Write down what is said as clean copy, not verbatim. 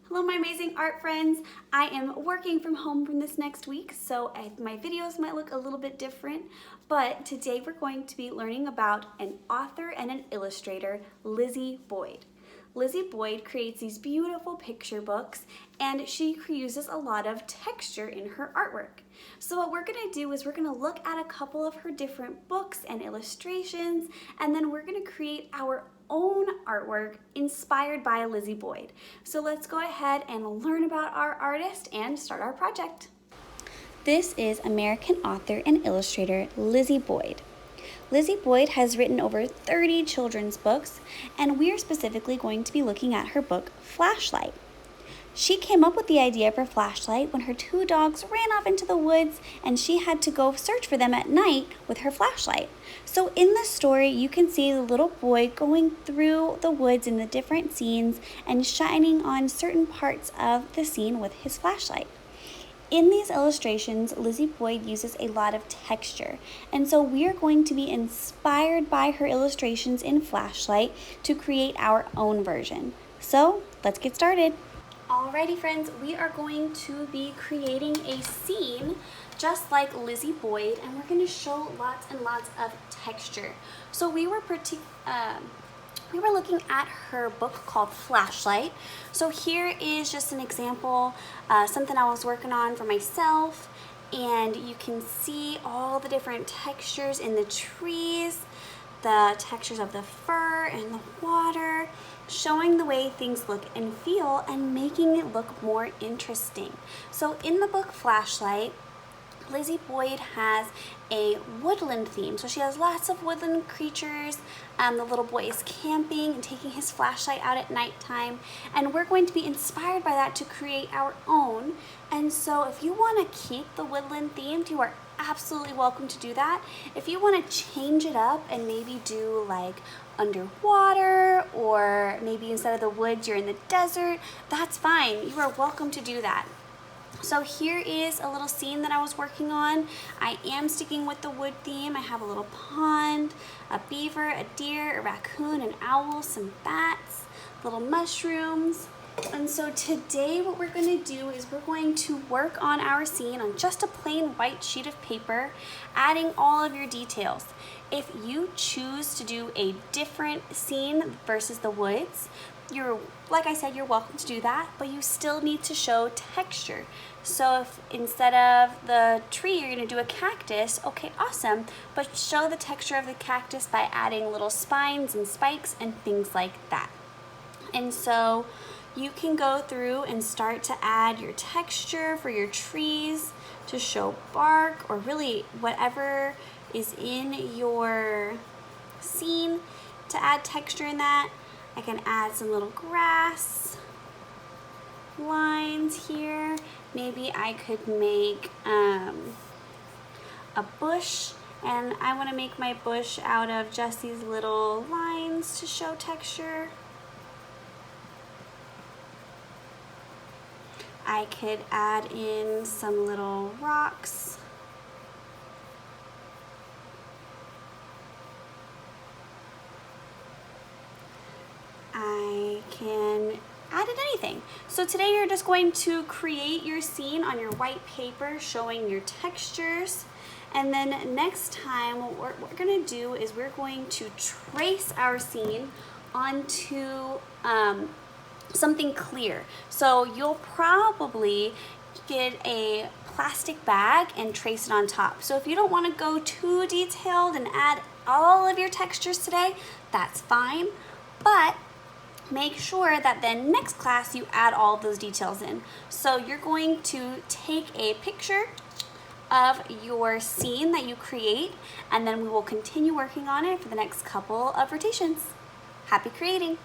Hello my amazing art friends. I am working from home from this next week, so my videos might look a little bit different, but today we're going to be learning about an author and an illustrator, Lizi Boyd. Lizi Boyd creates these beautiful picture books, and she uses a lot of texture in her artwork. So what we're gonna do is we're gonna look at a couple of her different books and illustrations, and then we're gonna create our own artwork inspired by Lizi Boyd. So let's go ahead and learn about our artist and start our project. This is American author and illustrator Lizi Boyd. Lizi Boyd has written over 30 children's books, and we're specifically going to be looking at her book, Flashlight. She came up with the idea for Flashlight when her two dogs ran off into the woods and she had to go search for them at night with her flashlight. So in the story, you can see the little boy going through the woods in the different scenes and shining on certain parts of the scene with his flashlight. In these illustrations, Lizi Boyd uses a lot of texture, and so we are going to be inspired by her illustrations in Flashlight to create our own version. So let's get started. Alrighty friends, we are going to be creating a scene just like Lizi Boyd, and we're going to show lots and lots of texture. So we were looking at her book called Flashlight. So here is just an example, something I was working on for myself, and you can see all the different textures in the trees, the textures of the fur and the water, showing the way things look and feel and making it look more interesting. So in the book Flashlight, Lizi Boyd has a woodland theme. So she has lots of woodland creatures. The little boy is camping and taking his flashlight out at nighttime. And we're going to be inspired by that to create our own. And so if you want to keep the woodland themed, you are absolutely welcome to do that. If you want to change it up and maybe do like underwater, or maybe instead of the woods you're in the desert, that's fine. You are welcome to do that. So here is a little scene that I was working on. I am sticking with the wood theme. I have a little pond, a beaver, a deer, a raccoon, an owl, some bats, little mushrooms. And so today what we're going to do is we're going to work on our scene on just a plain white sheet of paper, adding all of your details. If you choose to do a different scene versus the woods, like I said, you're welcome to do that, but you still need to show texture. So if instead of the tree, you're gonna do a cactus, okay, awesome, but show the texture of the cactus by adding little spines and spikes and things like that. And so you can go through and start to add your texture for your trees to show bark, or really whatever is in your scene to add texture in that. I can add some little grass lines here. Maybe I could make a bush, and I want to make my bush out of just these little lines to show texture. I could add in some little rocks. I can add in anything. So today you're just going to create your scene on your white paper showing your textures. And then next time what we're going to do is we're going to trace our scene onto something clear. So you'll probably get a plastic bag and trace it on top. So if you don't want to go too detailed and add all of your textures today, that's fine. But make sure that then next class you add all of those details in. So you're going to take a picture of your scene that you create, and then we will continue working on it for the next couple of rotations. Happy creating!